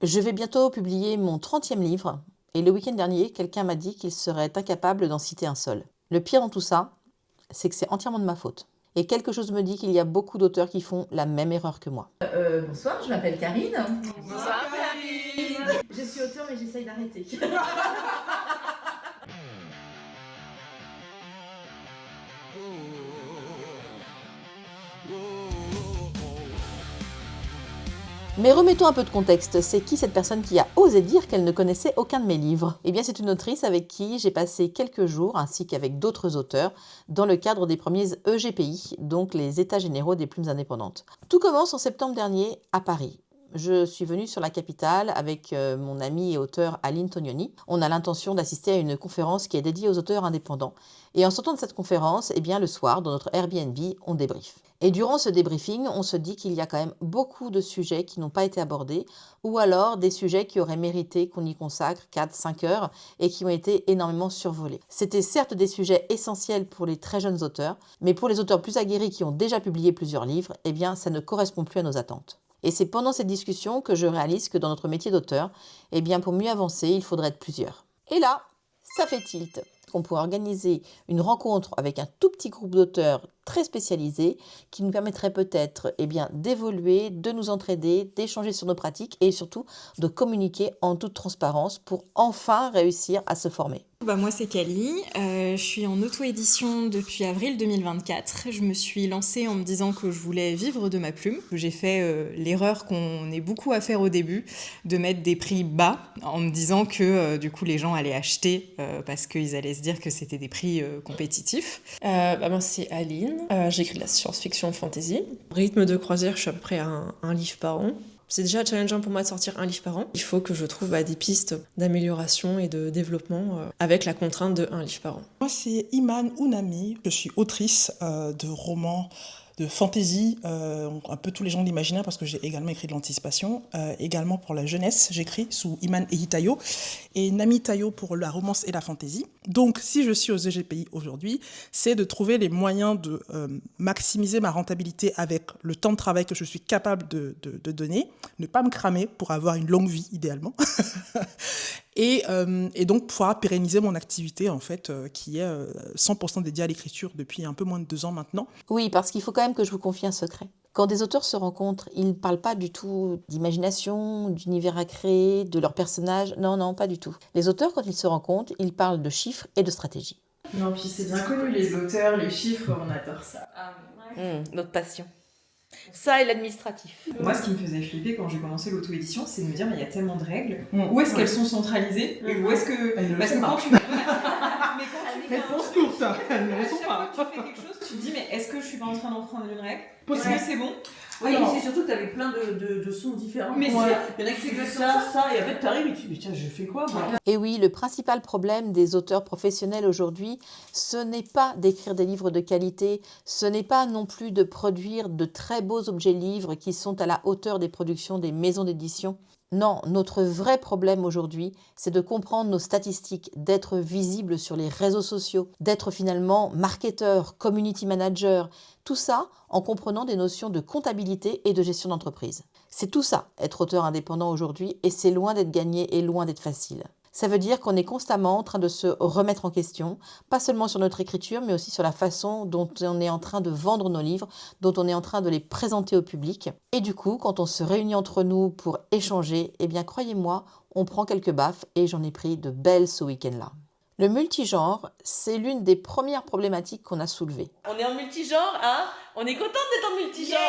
Je vais bientôt publier mon 30e livre et le week-end dernier, quelqu'un m'a dit qu'il serait incapable d'en citer un seul. Le pire dans tout ça, c'est que c'est entièrement de ma faute. Et quelque chose me dit qu'il y a beaucoup d'auteurs qui font la même erreur que moi. Bonsoir, je m'appelle Karine. Bonsoir Karine. Je suis auteur mais j'essaye d'arrêter. Mais remettons un peu de contexte, c'est qui cette personne qui a osé dire qu'elle ne connaissait aucun de mes livres? Eh bien c'est une autrice avec qui j'ai passé quelques jours, ainsi qu'avec d'autres auteurs, dans le cadre des premiers EGPI, donc les États généraux des plumes indépendantes. Tout commence en septembre dernier à Paris. Je suis venue sur la capitale avec mon amie et auteur Aline Tognoni. On a l'intention d'assister à une conférence qui est dédiée aux auteurs indépendants. Et en sortant de cette conférence, eh bien, le soir, dans notre Airbnb, on débriefe. Et durant ce débriefing, on se dit qu'il y a quand même beaucoup de sujets qui n'ont pas été abordés, ou alors des sujets qui auraient mérité qu'on y consacre 4-5 heures et qui ont été énormément survolés. C'était certes des sujets essentiels pour les très jeunes auteurs, mais pour les auteurs plus aguerris qui ont déjà publié plusieurs livres, eh bien, ça ne correspond plus à nos attentes. Et c'est pendant cette discussion que je réalise que dans notre métier d'auteur, eh bien, pour mieux avancer, il faudrait être plusieurs. Et là, ça fait tilt. On pourrait organiser une rencontre avec un tout petit groupe d'auteurs très spécialisés qui nous permettrait peut-être d'évoluer, de nous entraider, d'échanger sur nos pratiques et surtout de communiquer en toute transparence pour enfin réussir à se former. Moi c'est Kali, je suis en auto-édition depuis avril 2024. Je me suis lancée en me disant que je voulais vivre de ma plume. J'ai fait l'erreur qu'on est beaucoup à faire au début, de mettre des prix bas en me disant que du coup les gens allaient acheter parce qu'ils allaient se dire que c'était des prix compétitifs. Moi c'est Aline, j'écris de la science-fiction fantasy. Rythme de croisière, je suis à peu près à un livre par an. C'est déjà challengeant pour moi de sortir un livre par an. Il faut que je trouve des pistes d'amélioration et de développement avec la contrainte de un livre par an. Moi, c'est Iman Ounami. Je suis autrice de romans de fantasy, un peu tous les genres de l'imaginaire parce que j'ai également écrit de l'anticipation. Également pour la jeunesse, j'écris sous Iman Ehitayo et Nami Tayo pour la romance et la fantasy. Donc, si je suis aux EGPI aujourd'hui, c'est de trouver les moyens de maximiser ma rentabilité avec le temps de travail que je suis capable de donner, ne pas me cramer pour avoir une longue vie idéalement. Et donc pouvoir pérenniser mon activité en fait, qui est 100% dédiée à l'écriture depuis un peu moins de 2 ans maintenant. Oui, parce qu'il faut quand même que je vous confie un secret. Quand des auteurs se rencontrent, ils ne parlent pas du tout d'imagination, d'univers à créer, de leurs personnages. Non, pas du tout. Les auteurs, quand ils se rencontrent, ils parlent de chiffres et de stratégie. Non, puis c'est bien connu, les auteurs, les chiffres, on adore ça. Notre passion. Ça et l'administratif. Moi, ce qui me faisait flipper quand j'ai commencé l'auto-édition, c'est de me dire, mais il y a tellement de règles. Où est-ce qu'elles sont centralisées et où est-ce que... Parce que quand tu... Réponse courte, elles ne le sont pas. Quand tu fais quelque chose, tu te dis, mais est-ce que je suis pas en train d'enfreindre une règle? Est-ce que c'est bon? Oui, c'est surtout que tu avais plein de sons différents. Mais il y en a qui font ça, et après tu arrives et tu te dis, tiens, je fais quoi moi? Et oui, le principal problème des auteurs professionnels aujourd'hui, ce n'est pas d'écrire des livres de qualité, ce n'est pas non plus de produire de très beaux objets livres qui sont à la hauteur des productions des maisons d'édition. Non, notre vrai problème aujourd'hui, c'est de comprendre nos statistiques, d'être visible sur les réseaux sociaux, d'être finalement marketeur, community manager, tout ça en comprenant des notions de comptabilité et de gestion d'entreprise. C'est tout ça, être auteur indépendant aujourd'hui, et c'est loin d'être gagné et loin d'être facile. Ça veut dire qu'on est constamment en train de se remettre en question, pas seulement sur notre écriture, mais aussi sur la façon dont on est en train de vendre nos livres, dont on est en train de les présenter au public. Et du coup, quand on se réunit entre nous pour échanger, eh bien croyez-moi, on prend quelques baffes et j'en ai pris de belles ce week-end-là. Le multigenre, c'est l'une des premières problématiques qu'on a soulevées. On est en multigenre, hein? On est contente d'être en multigenre.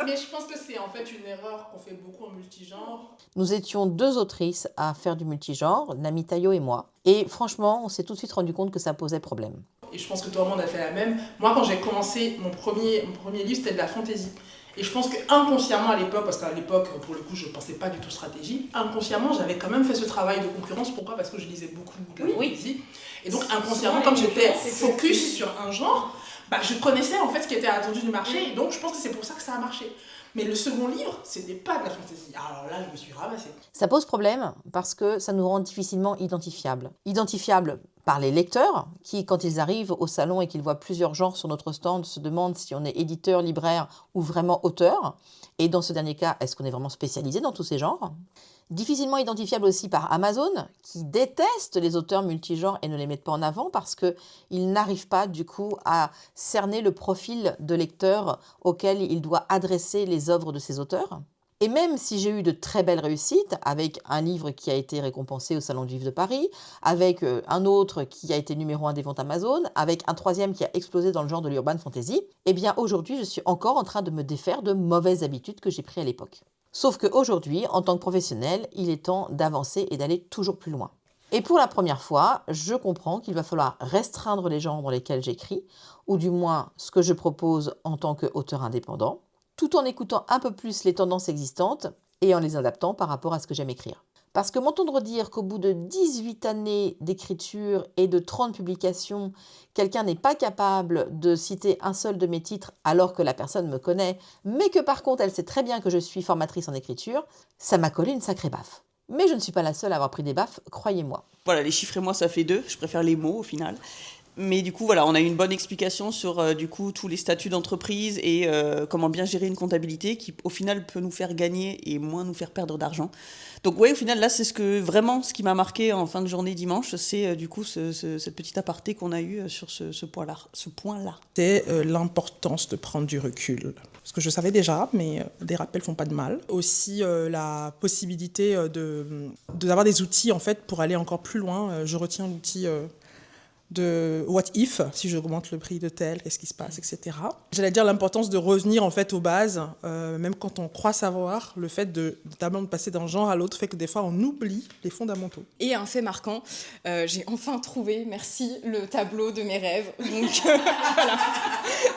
Mais je pense que c'est en fait une erreur qu'on fait beaucoup en multigenre. Nous étions 2 autrices à faire du multigenre, Nami Tayo et moi. Et franchement, on s'est tout de suite rendu compte que ça posait problème. Et je pense que tout le monde a fait la même. Moi, quand j'ai commencé mon premier livre, c'était de la fantasy. Et je pense qu'inconsciemment à l'époque, parce qu'à l'époque, pour le coup, je ne pensais pas du tout stratégie, inconsciemment, j'avais quand même fait ce travail de concurrence. Pourquoi? Parce que je lisais beaucoup de fantasy. Et donc, inconsciemment, comme j'étais focus sur un genre, je connaissais en fait ce qui était attendu du marché. Et donc, je pense que c'est pour ça que ça a marché. Mais le second livre, c'était pas de la fantaisie. Alors là, je me suis ramassée. Ça pose problème parce que ça nous rend difficilement identifiables. Identifiables par les lecteurs qui, quand ils arrivent au salon et qu'ils voient plusieurs genres sur notre stand, se demandent si on est éditeur, libraire ou vraiment auteur. Et dans ce dernier cas, est-ce qu'on est vraiment spécialisé dans tous ces genres ? Difficilement identifiable aussi par Amazon, qui déteste les auteurs multigenres et ne les met pas en avant parce qu'ils n'arrivent pas du coup à cerner le profil de lecteur auquel il doit adresser les œuvres de ces auteurs. Et même si j'ai eu de très belles réussites, avec un livre qui a été récompensé au Salon du Livre de Paris, avec un autre qui a été numéro 1 des ventes Amazon, avec un troisième qui a explosé dans le genre de l'urban fantasy, eh bien aujourd'hui je suis encore en train de me défaire de mauvaises habitudes que j'ai prises à l'époque. Sauf qu'aujourd'hui, en tant que professionnel, il est temps d'avancer et d'aller toujours plus loin. Et pour la première fois, je comprends qu'il va falloir restreindre les genres dans lesquels j'écris, ou du moins ce que je propose en tant qu'auteur indépendant, tout en écoutant un peu plus les tendances existantes et en les adaptant par rapport à ce que j'aime écrire. Parce que m'entendre dire qu'au bout de 18 années d'écriture et de 30 publications, quelqu'un n'est pas capable de citer un seul de mes titres alors que la personne me connaît, mais que par contre elle sait très bien que je suis formatrice en écriture, ça m'a collé une sacrée baffe. Mais je ne suis pas la seule à avoir pris des baffes, croyez-moi. Voilà, les chiffres et moi, ça fait 2. Je préfère les mots au final. Mais du coup, voilà, on a eu une bonne explication sur du coup tous les statuts d'entreprise et comment bien gérer une comptabilité qui, au final, peut nous faire gagner et moins nous faire perdre d'argent. Donc oui, au final, là, c'est ce qui m'a marqué en fin de journée dimanche, c'est du coup cette petite aparté qu'on a eue sur ce point-là. C'est l'importance de prendre du recul. Parce que je savais déjà, mais des rappels font pas de mal. Aussi la possibilité d'avoir des outils en fait pour aller encore plus loin. Je retiens l'outil de what if, si j'augmente le prix de tel, qu'est-ce qui se passe, etc. J'allais dire l'importance de revenir en fait aux bases, même quand on croit savoir, le fait d'abord de passer d'un genre à l'autre fait que des fois on oublie les fondamentaux. Et un fait marquant, j'ai enfin trouvé, merci, le tableau de mes rêves. Donc voilà,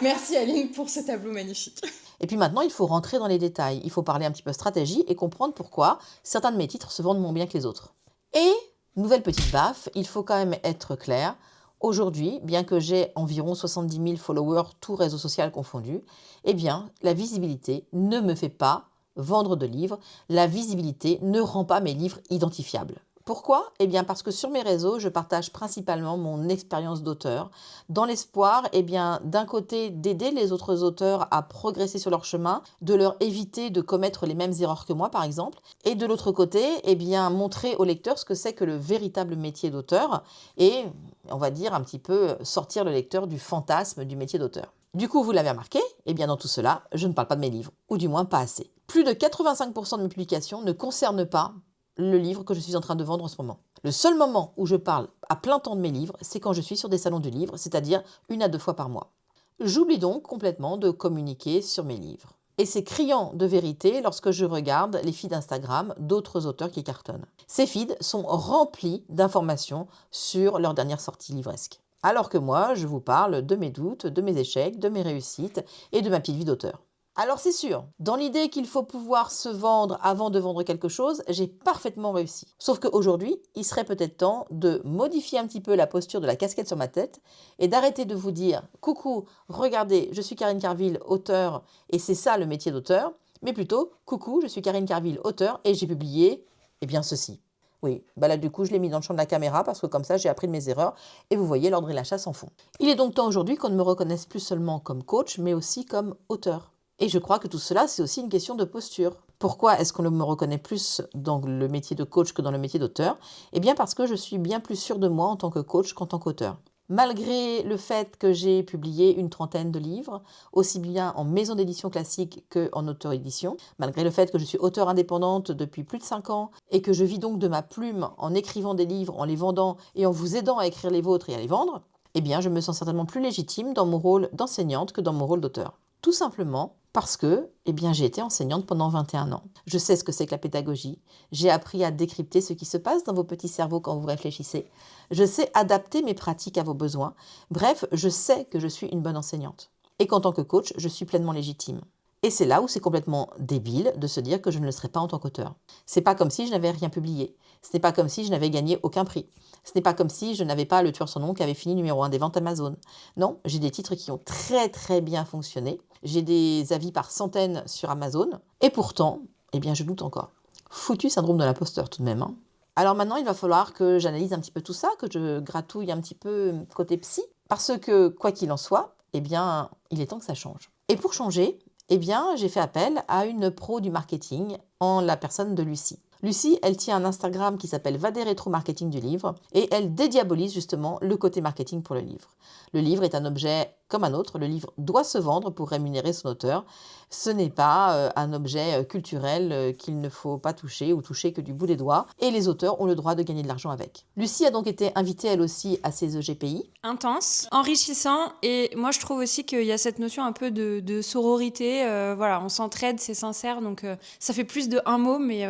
merci Aline pour ce tableau magnifique. Et puis maintenant, il faut rentrer dans les détails. Il faut parler un petit peu stratégie et comprendre pourquoi certains de mes titres se vendent moins bien que les autres. Et, nouvelle petite baffe, il faut quand même être clair. Aujourd'hui, bien que j'ai environ 70 000 followers, tout réseau social confondu, eh bien, la visibilité ne me fait pas vendre de livres. La visibilité ne rend pas mes livres identifiables. Pourquoi ? Eh bien, parce que sur mes réseaux, je partage principalement mon expérience d'auteur, dans l'espoir, eh bien, d'un côté, d'aider les autres auteurs à progresser sur leur chemin, de leur éviter de commettre les mêmes erreurs que moi, par exemple, et de l'autre côté, eh bien, montrer aux lecteurs ce que c'est que le véritable métier d'auteur, et, on va dire, un petit peu sortir le lecteur du fantasme du métier d'auteur. Du coup, vous l'avez remarqué, eh bien, dans tout cela, je ne parle pas de mes livres, ou du moins pas assez. Plus de 85% de mes publications ne concernent pas le livre que je suis en train de vendre en ce moment. Le seul moment où je parle à plein temps de mes livres, c'est quand je suis sur des salons du livre, c'est-à-dire 1 à 2 fois par mois. J'oublie donc complètement de communiquer sur mes livres. Et c'est criant de vérité lorsque je regarde les feeds Instagram d'autres auteurs qui cartonnent. Ces feeds sont remplis d'informations sur leur dernière sortie livresque. Alors que moi, je vous parle de mes doutes, de mes échecs, de mes réussites et de ma petite vie d'auteur. Alors c'est sûr, dans l'idée qu'il faut pouvoir se vendre avant de vendre quelque chose, j'ai parfaitement réussi. Sauf qu'aujourd'hui, il serait peut-être temps de modifier un petit peu la posture de la casquette sur ma tête et d'arrêter de vous dire « Coucou, regardez, je suis Karine Carville, auteur, et c'est ça le métier d'auteur », mais plutôt « Coucou, je suis Karine Carville, auteur, et j'ai publié, eh bien ceci ». Oui, bah là du coup je l'ai mis dans le champ de la caméra parce que comme ça j'ai appris de mes erreurs et vous voyez l'ordre et la chasse en fond. Il est donc temps aujourd'hui qu'on ne me reconnaisse plus seulement comme coach mais aussi comme auteur. Et je crois que tout cela, c'est aussi une question de posture. Pourquoi est-ce qu'on me reconnaît plus dans le métier de coach que dans le métier d'auteur ? Eh bien parce que je suis bien plus sûre de moi en tant que coach qu'en tant qu'auteur. Malgré le fait que j'ai publié une 30aine de livres, aussi bien en maison d'édition classique qu'en auto-édition, malgré le fait que je suis auteure indépendante depuis plus de 5 ans et que je vis donc de ma plume en écrivant des livres, en les vendant et en vous aidant à écrire les vôtres et à les vendre, eh bien je me sens certainement plus légitime dans mon rôle d'enseignante que dans mon rôle d'auteur. Tout simplement parce que j'ai été enseignante pendant 21 ans. Je sais ce que c'est que la pédagogie. J'ai appris à décrypter ce qui se passe dans vos petits cerveaux quand vous réfléchissez. Je sais adapter mes pratiques à vos besoins. Bref, je sais que je suis une bonne enseignante. Et qu'en tant que coach, je suis pleinement légitime. Et c'est là où c'est complètement débile de se dire que je ne le serai pas en tant qu'auteur. C'est pas comme si je n'avais rien publié. Ce n'est pas comme si je n'avais gagné aucun prix. Ce n'est pas comme si je n'avais pas Le Tueur sans nom qui avait fini numéro 1 des ventes Amazon. Non, j'ai des titres qui ont très très bien fonctionné. J'ai des avis par centaines sur Amazon. Et pourtant, eh bien je doute encore. Foutu syndrome de l'imposteur tout de même. Hein. Alors maintenant, il va falloir que j'analyse un petit peu tout ça, que je gratouille un petit peu côté psy. Parce que, quoi qu'il en soit, eh bien, il est temps que ça change. Et pour changer, eh bien, j'ai fait appel à une pro du marketing en la personne de Lucie. Lucie, elle tient un Instagram qui s'appelle Va des rétro marketing du livre et elle dédiabolise justement le côté marketing pour le livre. Le livre est un objet comme un autre, le livre doit se vendre pour rémunérer son auteur. Ce n'est pas un objet culturel qu'il ne faut pas toucher ou toucher que du bout des doigts et les auteurs ont le droit de gagner de l'argent avec. Lucie a donc été invitée elle aussi à ces EGPI. Intense, enrichissant et moi je trouve aussi qu'il y a cette notion un peu de sororité, voilà, on s'entraide, c'est sincère donc ça fait plus de un mot mais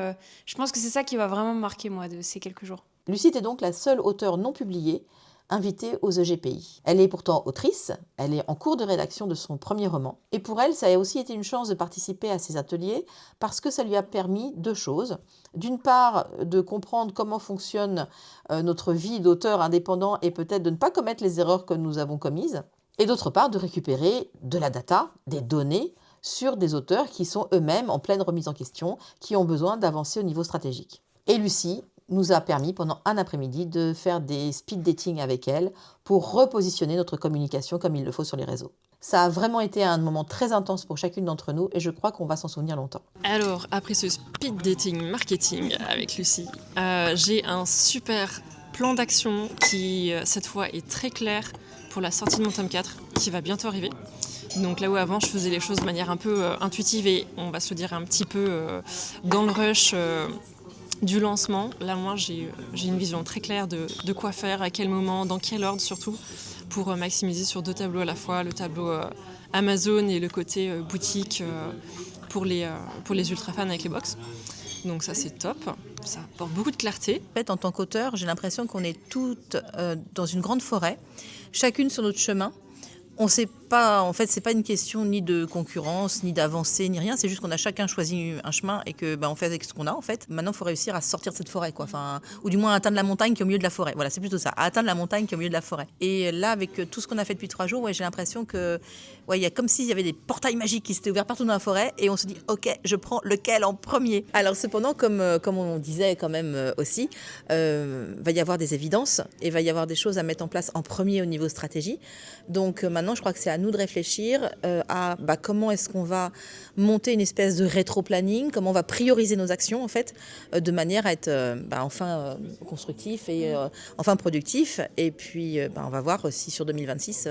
je pense que c'est ça qui va vraiment me marquer moi de ces quelques jours. Lucie était donc la seule auteure non publiée invitée aux EGPI. Elle est pourtant autrice, elle est en cours de rédaction de son premier roman. Et pour elle, ça a aussi été une chance de participer à ces ateliers parce que ça lui a permis deux choses. D'une part, de comprendre comment fonctionne notre vie d'auteur indépendant et peut-être de ne pas commettre les erreurs que nous avons commises. Et d'autre part, de récupérer de la data, des données sur des auteurs qui sont eux-mêmes en pleine remise en question, qui ont besoin d'avancer au niveau stratégique. Et Lucie nous a permis pendant un après-midi de faire des speed dating avec elle pour repositionner notre communication comme il le faut sur les réseaux. Ça a vraiment été un moment très intense pour chacune d'entre nous et je crois qu'on va s'en souvenir longtemps. Alors, après ce speed dating marketing avec Lucie, j'ai un super plan d'action qui, cette fois, est très clair pour la sortie de mon tome 4 qui va bientôt arriver. Donc là où avant je faisais les choses de manière un peu intuitive et on va se dire un petit peu dans le rush du lancement, là moi j'ai une vision très claire de quoi faire, à quel moment, dans quel ordre surtout, pour maximiser sur deux tableaux à la fois, le tableau Amazon et le côté boutique pour les ultra fans avec les box. Donc ça c'est top, ça apporte beaucoup de clarté. En fait, en tant qu'auteur, j'ai l'impression qu'on est toutes dans une grande forêt, chacune sur notre chemin. On sait pas, en fait, c'est pas une question ni de concurrence, ni d'avancée, ni rien. C'est juste qu'on a chacun choisi un chemin et que on fait avec ce qu'on a, en fait. Maintenant, il faut réussir à sortir de cette forêt, quoi. Enfin, ou du moins à atteindre la montagne qui est au milieu de la forêt. Voilà, c'est plutôt ça. À atteindre la montagne qui est au milieu de la forêt. Et là, avec tout ce qu'on a fait depuis 3 jours, j'ai l'impression que, il y a comme s'il y avait des portails magiques qui s'étaient ouverts partout dans la forêt et on se dit, ok, je prends lequel en premier. Alors, cependant, comme on disait quand même aussi, va y avoir des évidences et va y avoir des choses à mettre en place en premier au niveau stratégie. Donc maintenant, je crois que c'est à nous de réfléchir à comment est-ce qu'on va monter une espèce de rétro-planning, comment on va prioriser nos actions en fait, de manière à être enfin constructif et enfin productif. Et puis on va voir si sur 2026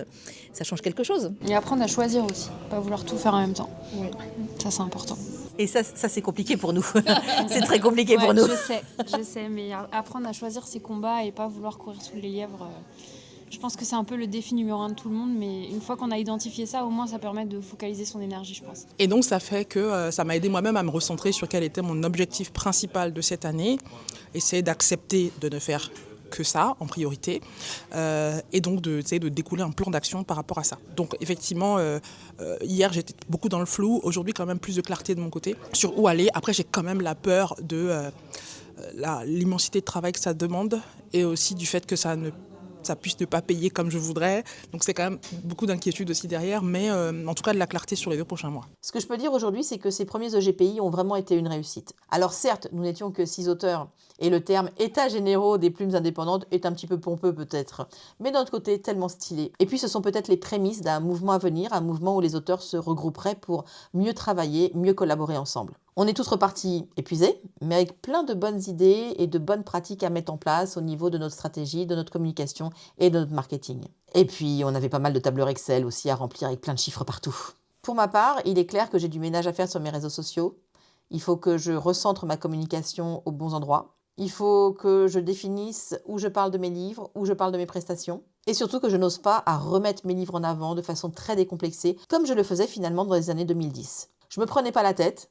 ça change quelque chose. Et apprendre à choisir aussi, pas vouloir tout faire en même temps. Oui. Ça c'est important. Et ça c'est compliqué pour nous. C'est très compliqué pour nous. Je sais, mais apprendre à choisir ses combats et pas vouloir courir sous les lièvres. Je pense que c'est un peu le défi numéro 1 de tout le monde, mais une fois qu'on a identifié ça, au moins ça permet de focaliser son énergie, je pense. Et donc ça fait que ça m'a aidé moi-même à me recentrer sur quel était mon objectif principal de cette année, essayer d'accepter de ne faire que ça en priorité, et donc d'essayer de découler un plan d'action par rapport à ça. Donc effectivement, hier j'étais beaucoup dans le flou, aujourd'hui quand même plus de clarté de mon côté sur où aller. Après j'ai quand même la peur de l'immensité de travail que ça demande et aussi du fait que ça puisse ne pas payer comme je voudrais. Donc c'est quand même beaucoup d'inquiétude aussi derrière, mais en tout cas de la clarté sur les 2 prochains mois. Ce que je peux dire aujourd'hui, c'est que ces premiers EGPI ont vraiment été une réussite. Alors certes, nous n'étions que 6 auteurs, et le terme états généraux des plumes indépendantes est un petit peu pompeux peut-être, mais d'un autre côté tellement stylé. Et puis ce sont peut-être les prémices d'un mouvement à venir, un mouvement où les auteurs se regrouperaient pour mieux travailler, mieux collaborer ensemble. On est tous repartis épuisés, mais avec plein de bonnes idées et de bonnes pratiques à mettre en place au niveau de notre stratégie, de notre communication et de notre marketing. Et puis, on avait pas mal de tableurs Excel aussi à remplir avec plein de chiffres partout. Pour ma part, il est clair que j'ai du ménage à faire sur mes réseaux sociaux. Il faut que je recentre ma communication aux bons endroits. Il faut que je définisse où je parle de mes livres, où je parle de mes prestations. Et surtout que je n'ose pas à remettre mes livres en avant de façon très décomplexée, comme je le faisais finalement dans les années 2010. Je me prenais pas la tête.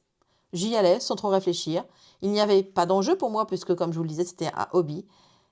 J'y allais sans trop réfléchir. Il n'y avait pas d'enjeu pour moi puisque, comme je vous le disais, c'était un hobby.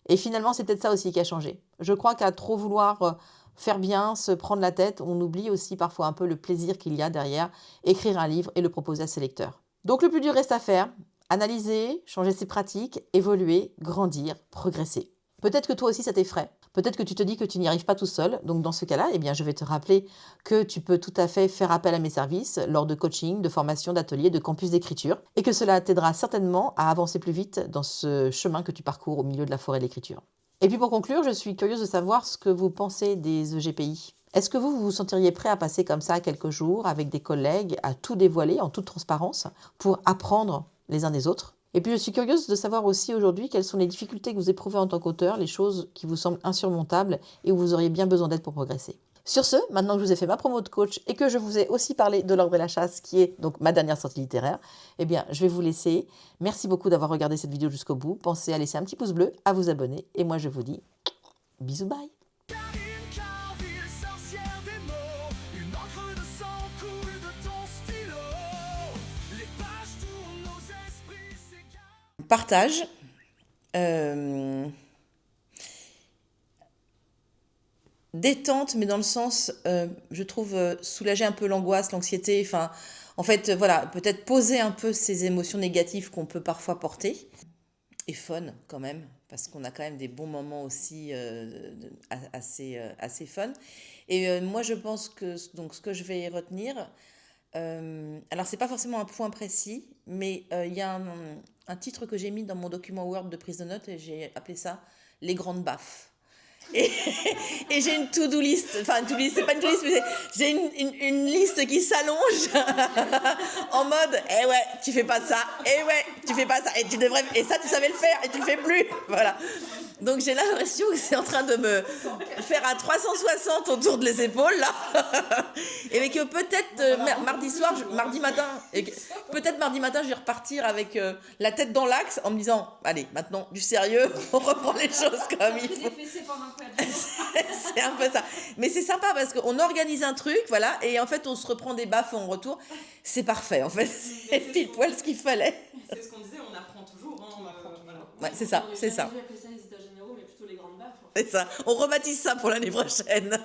Et finalement, c'est peut-être ça aussi qui a changé. Je crois qu'à trop vouloir faire bien, se prendre la tête, on oublie aussi parfois un peu le plaisir qu'il y a derrière écrire un livre et le proposer à ses lecteurs. Donc le plus dur reste à faire, analyser, changer ses pratiques, évoluer, grandir, progresser. Peut-être que toi aussi ça t'effraie, peut-être que tu te dis que tu n'y arrives pas tout seul, donc dans ce cas-là, eh bien, je vais te rappeler que tu peux tout à fait faire appel à mes services lors de coaching, de formation, d'ateliers, de campus d'écriture, et que cela t'aidera certainement à avancer plus vite dans ce chemin que tu parcours au milieu de la forêt de l'écriture. Et puis pour conclure, je suis curieuse de savoir ce que vous pensez des EGPI. Est-ce que vous vous sentiriez prêt à passer comme ça quelques jours avec des collègues, à tout dévoiler en toute transparence pour apprendre les uns des autres? Et puis je suis curieuse de savoir aussi aujourd'hui quelles sont les difficultés que vous éprouvez en tant qu'auteur, les choses qui vous semblent insurmontables et où vous auriez bien besoin d'aide pour progresser. Sur ce, maintenant que je vous ai fait ma promo de coach et que je vous ai aussi parlé de L'Ordre et la Chasse, qui est donc ma dernière sortie littéraire, eh bien, je vais vous laisser. Merci beaucoup d'avoir regardé cette vidéo jusqu'au bout. Pensez à laisser un petit pouce bleu, à vous abonner. Et moi, je vous dis bisous, bye. Partage. Détente, mais dans le sens, je trouve, soulager un peu l'angoisse, l'anxiété, enfin, en fait, voilà, peut-être poser un peu ces émotions négatives qu'on peut parfois porter. Et fun, quand même, parce qu'on a quand même des bons moments aussi assez fun. Et moi, je pense que donc, ce que je vais retenir, alors, c'est pas forcément un point précis, mais il y a un titre que j'ai mis dans mon document Word de prise de notes et j'ai appelé ça « Les grandes baffes ». Et j'ai une to-do list, enfin, c'est pas une to-do list, mais j'ai une liste qui s'allonge en mode « Eh ouais, tu fais pas ça, eh ouais, tu fais pas ça, et tu devrais, et ça tu savais le faire, et tu le fais plus », voilà. Donc j'ai l'impression que c'est en train de me faire un 360 autour de les épaules, là. Et que peut-être mardi matin, je vais repartir avec la tête dans l'axe en me disant « Allez, maintenant, du sérieux, on reprend les choses comme il faut. » C'est un peu ça. Mais c'est sympa parce qu'on organise un truc, voilà, et en fait, on se reprend des baffes en retour. C'est parfait, en fait. C'est pile poil ce qu'il fallait. C'est ce qu'on disait, on apprend toujours. Hein, voilà. Ouais, c'est ça, c'est ça. On aurait jamais dû appeler ça les états généraux, mais plutôt les grandes baffes. C'est ça. On rebaptise ça pour l'année prochaine.